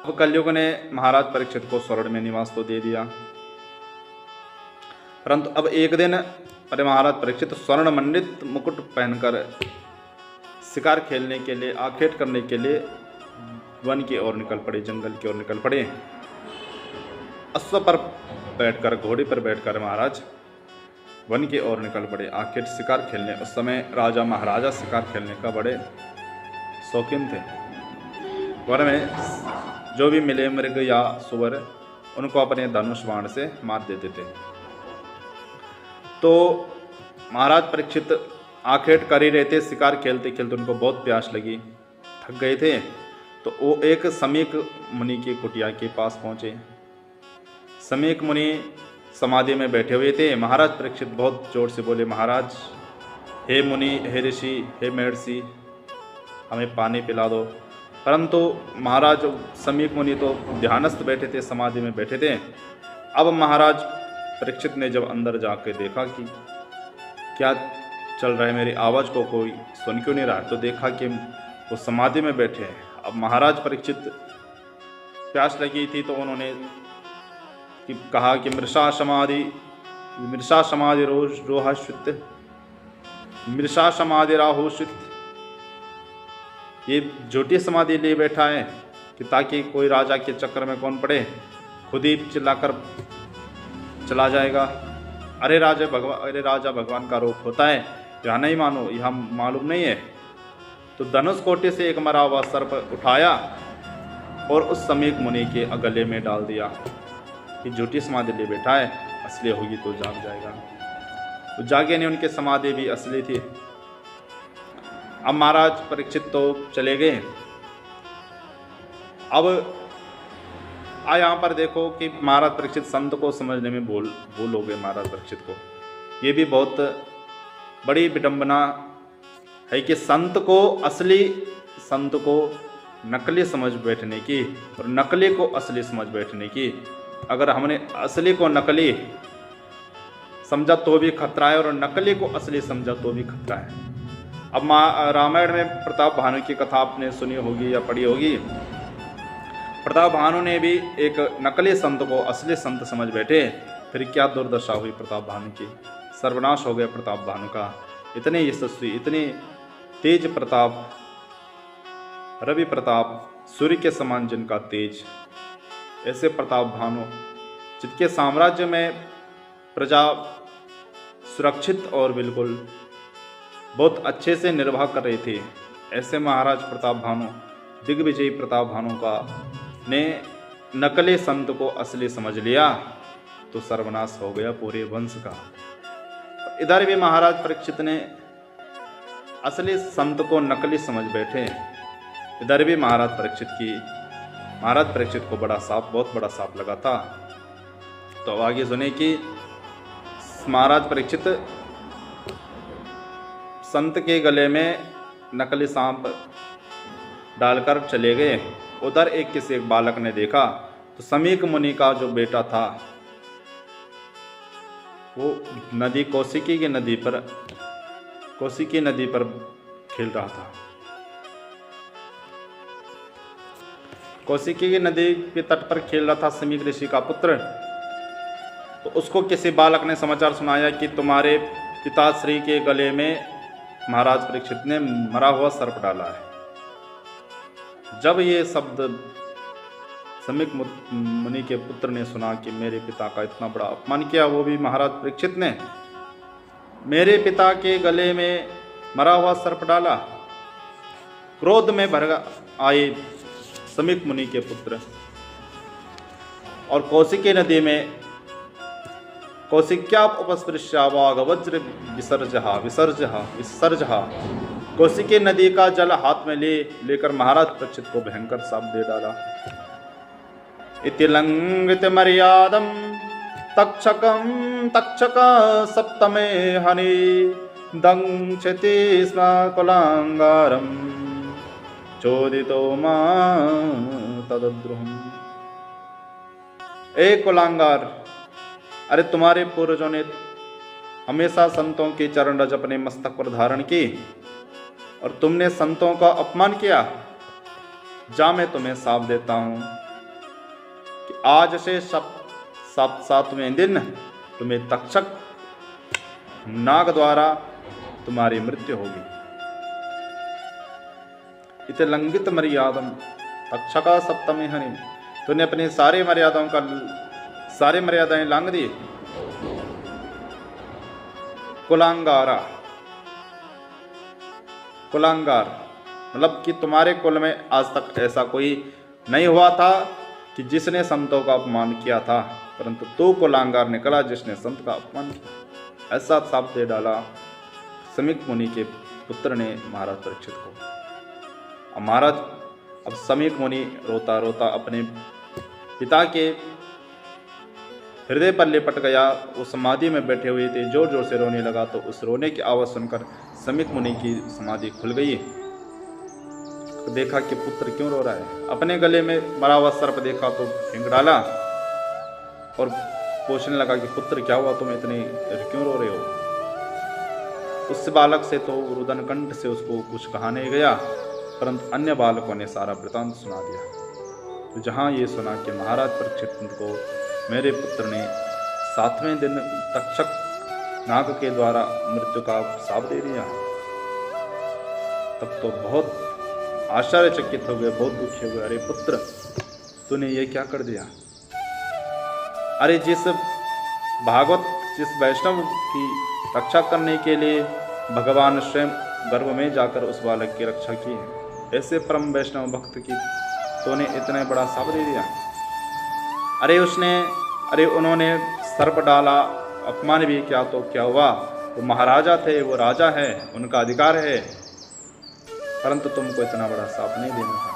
अब कलयुग ने महाराज परीक्षित को स्वर्ण में निवास तो दे दिया, परंतु अब एक दिन अरे महाराज परीक्षित स्वर्ण मंडित मुकुट पहनकर शिकार खेलने के लिए, आखेट करने के लिए वन की ओर निकल पड़े, जंगल की ओर निकल पड़े। अश्व पर बैठकर, घोड़े पर बैठकर महाराज वन की ओर निकल पड़े, आखेट शिकार खेलने। उस समय राजा महाराजा शिकार खेलने का बड़े शौकीन थे। वन में जो भी मिले मृग या सुअर उनको अपने धनुष बाण से मार देते थे। तो महाराज परीक्षित आखेट कर ही रहे थे, शिकार खेलते खेलते उनको बहुत प्यास लगी, थक गए थे। तो वो एक समीक मुनि की कुटिया के पास पहुंचे। समीक मुनि समाधि में बैठे हुए थे। महाराज परीक्षित बहुत जोर से बोले, महाराज, हे मुनि, हे ऋषि, हे महर्षि, हमें पानी पिला दो। परंतु महाराज समीक मुनि तो ध्यानस्थ बैठे थे, समाधि में बैठे थे। अब महाराज परीक्षित ने जब अंदर जाकर देखा कि क्या चल रहा है, मेरी आवाज़ को कोई सुन क्यों नहीं रहा, तो देखा कि वो समाधि में बैठे हैं। अब महाराज परीक्षित प्यास लगी थी तो उन्होंने कहा कि मृषा समाधि रोहाश्वित, मृषा समाधि राहुश्वित, ये झूठी समाधि लिए बैठा है कि ताकि कोई राजा के चक्कर में कौन पड़े, खुद ही चिल्लाकर चला जाएगा। अरे राजा भगवान का रूप होता है, यहाँ नहीं मानो, यहाँ मालूम नहीं है। तो धनुष कोटे से एक मरा हुआ सर्प उठाया और उस समीक मुनि के गले में डाल दिया कि झूठी समाधि ले बैठा है, असली होगी तो जाग जाएगा। तो जागे नहीं, उनके समाधि भी असली थी। अब महाराज परीक्षित तो चले गए। अब यहाँ पर देखो कि महाराज परीक्षित संत को समझने में भूल हो गए। महाराज परीक्षित को ये भी बहुत बड़ी विडंबना है कि संत को नकली समझ बैठने की और नकली को असली समझ बैठने की। अगर हमने असली को नकली समझा तो भी खतरा है और नकली को असली समझा तो भी खतरा है। अब रामायण में प्रताप भानु की कथा आपने सुनी होगी या पढ़ी होगी। प्रताप भानु ने भी एक नकली संत को असली संत समझ बैठे, फिर क्या दुर्दशा हुई प्रताप भानु की, सर्वनाश हो गया प्रताप भानु का। इतने यशस्वी, इतने तेज प्रताप, रवि प्रताप, सूर्य के समान जिनका तेज, ऐसे प्रताप भानु जिनके साम्राज्य में प्रजा सुरक्षित और बिल्कुल बहुत अच्छे से निर्वाह कर रही थी, ऐसे महाराज प्रताप भानु, दिग्विजयी प्रताप भानु का ने नकली संत को असली समझ लिया तो सर्वनाश हो गया पूरे वंश का। इधर भी महाराज परीक्षित ने असली संत को नकली समझ बैठे। इधर भी महाराज परीक्षित को बहुत बड़ा सांप लगा था। तो आगे सुने कि महाराज परीक्षित संत के गले में नकली सांप डालकर चले गए। उधर किसी एक बालक ने देखा तो समीक मुनि का जो बेटा था वो नदी कौशिकी की नदी पर खेल रहा था। कौशिकी की नदी के तट पर खेल रहा था समीक ऋषि का पुत्र। तो उसको किसी बालक ने समाचार सुनाया कि तुम्हारे पिताश्री के गले में महाराज परीक्षित ने मरा हुआ सर्प डाला है। जब ये शब्द समीक मुनि के पुत्र ने सुना कि मेरे पिता का इतना बड़ा अपमान किया, वो भी महाराज परीक्षित ने, मेरे पिता के गले में मरा हुआ सर्प डाला। क्रोध में भर आए समीक मुनि के पुत्र और कौशिकी नदी में कौशिक्या उपस्पृश्या वाघ वज्र विसर्जहा कौशिकी नदी का जल हाथ में लेकर महाराज परीक्षित को भयंकर साप दे डाला। इति लंघित मर्यादम तक्षक सप्तमे हनि दंक्षति स्म कुलांगारम चोदितो मां तदद्रुहम्। ए कुलांगार, अरे तुम्हारे पूर्वजों ने हमेशा संतों की चरण रज अपने मस्तक पर धारण की और तुमने संतों का अपमान किया। जा मैं तुम्हें साप देता हूँ, आज से सातवें दिन तुम्हें तक्षक नाग द्वारा तुम्हारी मृत्यु होगी। इत लंघित मर्यादम तक्षका सप्तमी हनि, तूने अपनी सारी मर्यादाएं लांघ दी। कुलांगार मतलब कि तुम्हारे कुल में आज तक ऐसा कोई नहीं हुआ था कि जिसने संतों का अपमान किया था, परंतु तू कुलांगार निकला जिसने संत का अपमान किया। ऐसा शाप दे डाला समीक मुनि के पुत्र ने महाराज परीक्षित को। अब महाराज, अब समीक मुनि रोता रोता अपने पिता के हृदय पर लिपट गया। वो समाधि में बैठे हुए थे, जोर जोर से रोने लगा। तो उस रोने की आवाज़ सुनकर समीक मुनि की समाधि खुल गई। तो देखा कि पुत्र क्यों रो रहा है। अपने गले में मरा हुआ सर्प देखा तो फेंक डाला और पूछने लगा कि पुत्र क्या हुआ, तुम इतने क्यों रो रहे हो। उस बालक से तो रुदन कंठ से उसको कुछ कहा नहीं गया, परंतु अन्य बालकों ने सारा वृतांत सुना दिया। तो जहाँ ये सुना कि महाराज परीक्षित को मेरे पुत्र ने 7वें दिन तक्षक नाग के द्वारा मृत्यु का शाप दे दिया, तब तो बहुत आश्चर्यचकित हो गए, बहुत दुखी हो गए। अरे पुत्र, तूने ये क्या कर दिया। अरे जिस वैष्णव की रक्षा करने के लिए भगवान स्वयं गर्भ में जाकर उस बालक की रक्षा की है, ऐसे परम वैष्णव भक्त की तूने इतना बड़ा शाप दे दिया। अरे उन्होंने सर्प डाला, अपमान भी किया, तो क्या हुआ। वो महाराजा थे, वो राजा है, उनका अधिकार है, परंतु तुमको इतना बड़ा शाप नहीं देना था।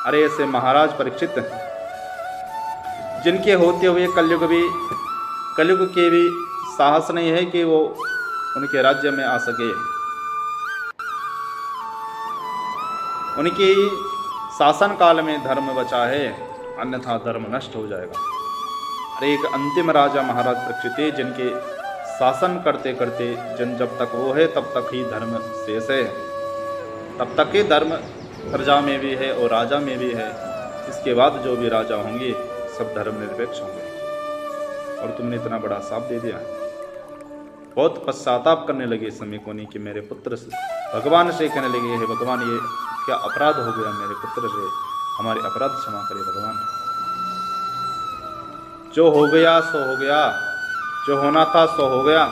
अरे ऐसे महाराज परीक्षित जिनके होते हुए कलयुग के भी साहस नहीं है कि वो उनके राज्य में आ सके, उनकी शासन काल में धर्म बचा है, अन्यथा धर्म नष्ट हो जाएगा। अरे एक अंतिम राजा महाराज परीक्षित थे, जिनके शासन करते करते जब तक वो है तब तक ही धर्म शेष है, तब तक ही धर्म प्रजा में भी है और राजा में भी है। इसके बाद जो भी राजा होंगे सब धर्मनिरपेक्ष होंगे, और तुमने इतना बड़ा शाप दे दिया। बहुत पश्चाताप करने लगे समीक मुनि कि मेरे पुत्र से, भगवान से कहने लगे, हे भगवान, ये क्या अपराध हो गया मेरे पुत्र से, हमारे अपराध क्षमा करिए भगवान। जो हो गया सो हो गया, जो होना था सो हो गया।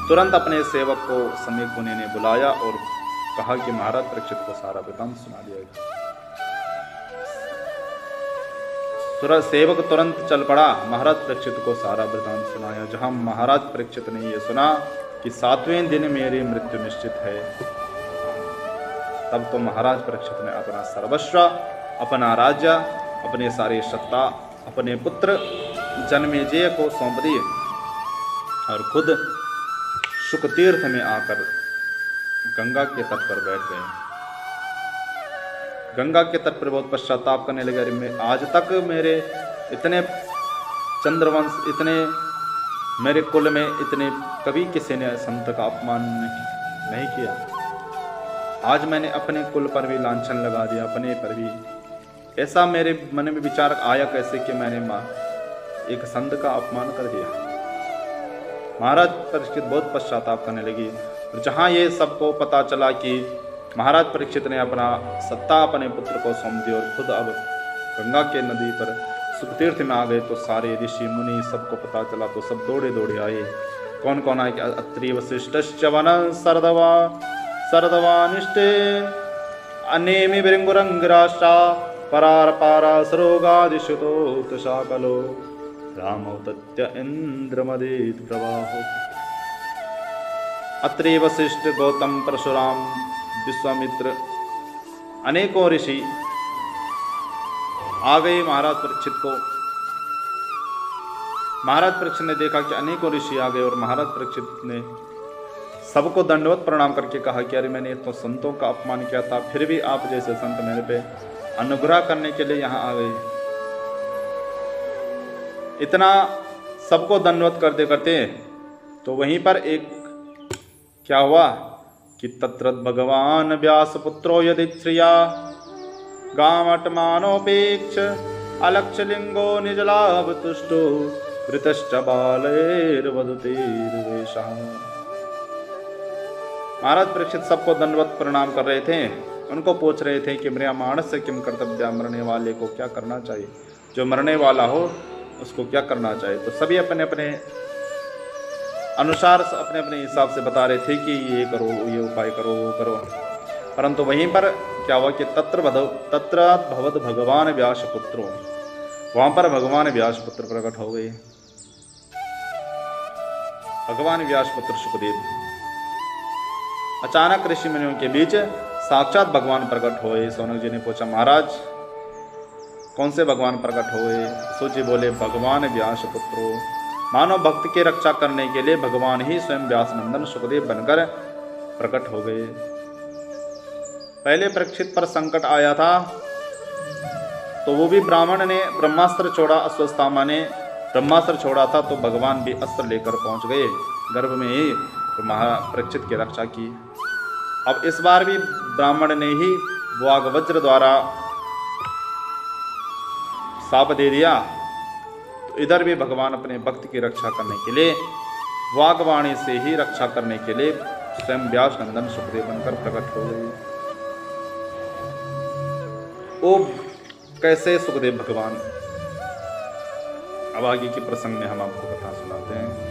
तुरंत अपने सेवक को समीक मुनि ने बुलाया और कहा कि महाराज परीक्षित को सारा वृतांत सुना दिया गया। सेवक तुरंत चल पड़ा, महाराज परीक्षित को सारा वृतांत सुनाया। जहां महाराज परीक्षित ने यह सुना कि 7वें दिन मेरी मृत्यु निश्चित है, तब तो महाराज परीक्षित ने अपना सर्वस्व, अपना राज्य, अपने सारी सत्ता अपने पुत्र जन्मेजय को सौंप दिए और खुद शुक तीर्थ में आकर गंगा के तट पर बैठ गए। गंगा के तट पर बहुत पश्चाताप करने लगे, अरे मैं आज तक मेरे इतने चंद्रवंश, इतने मेरे कुल में इतने कभी किसी ने संत का अपमान नहीं किया। आज मैंने अपने कुल पर भी लांछन लगा दिया, अपने पर भी। ऐसा मेरे मन में विचार आया कैसे कि मैंने एक संत का अपमान कर दिया। महाराज परीक्षित बहुत पश्चाताप करने लगी। और जहाँ ये सबको पता चला कि महाराज परीक्षित ने अपना सत्ता अपने पुत्र को सौंप दी और खुद अब गंगा के नदी पर सुखतीर्थ में आ गए, तो सारे ऋषि मुनि सबको पता चला, तो सब दौड़े दौड़े आए। कौन कौन आए कि अत्रि वसिष्ठश्च वन सरदवानिष्टे अनेमि भृंगुरंगराष्ट्रा परार पारा सरोगादिशुतो शाकलो रामो तत्य इंद्रमदेत प्रवाहो। अत्रि वशिष्ठ गौतम परशुराम विश्वामित्र अनेकों ऋषि आ गए महाराज परीक्षित को। महाराज परीक्षित ने देखा कि अनेकों ऋषि आ गए और महाराज परीक्षित ने सबको दंडवत प्रणाम करके कहा कि अरे मैंने तो संतों का अपमान किया था, फिर भी आप जैसे संत मेरे पे अनुग्रह करने के लिए यहाँ आ गए। इतना सबको दंडवत करते करते तो वहीं पर एक क्या हुआ कि तत्र भगवान व्यास पुत्रो यदि श्रिया गामटमानोपेक्ष अलक्षलिंगो निजलाभ तुष्टो वृतश्च बालैर्वदुतेर्वेषः। महाराज परीक्षित सबको दंडवत प्रणाम कर रहे थे। उनको पूछ रहे थे कि म्रियमाण से किम कर्तव्य, मरने वाले को क्या करना चाहिए, जो मरने वाला हो उसको क्या करना चाहिए। तो सभी अपने अपने अनुसार अपने अपने हिसाब से बता रहे थे कि ये करो, ये उपाय करो, वो करो। परंतु वहीं पर क्या हुआ कि तत्र भवद भगवान व्यासपुत्रो, वहां पर भगवान व्यासपुत्र प्रकट हो गए। भगवान व्यासपुत्र सुखदेव अचानक ऋषि मुनियों के बीच साक्षात भगवान प्रकट हुए। सौनक जी ने पूछा, महाराज कौन से भगवान प्रकट हुए? सूची बोले, भगवान व्यासपुत्रो। मानव भक्त की रक्षा करने के लिए भगवान ही स्वयं व्यास नंदन सुखदेव बनकर प्रकट हो गए। पहले परीक्षित पर संकट आया था तो वो भी ब्राह्मण ने ब्रह्मास्त्र छोड़ा, अश्वत्थामा ने ब्रह्मास्त्र छोड़ा था, तो भगवान भी अस्त्र लेकर पहुंच गए गर्भ में ही, तो महापरीक्षित की रक्षा की। अब इस बार भी ब्राह्मण ने ही वाग वज्र द्वारा शाप दे दिया, तो इधर भी भगवान अपने भक्त की रक्षा करने के लिए वागवाणी से ही रक्षा करने के लिए स्वयं व्यास नंदन सुखदेव बनकर प्रकट हो गए। ओ कैसे सुखदेव भगवान, अब आगे के प्रसंग में हम आपको कथा सुनाते हैं।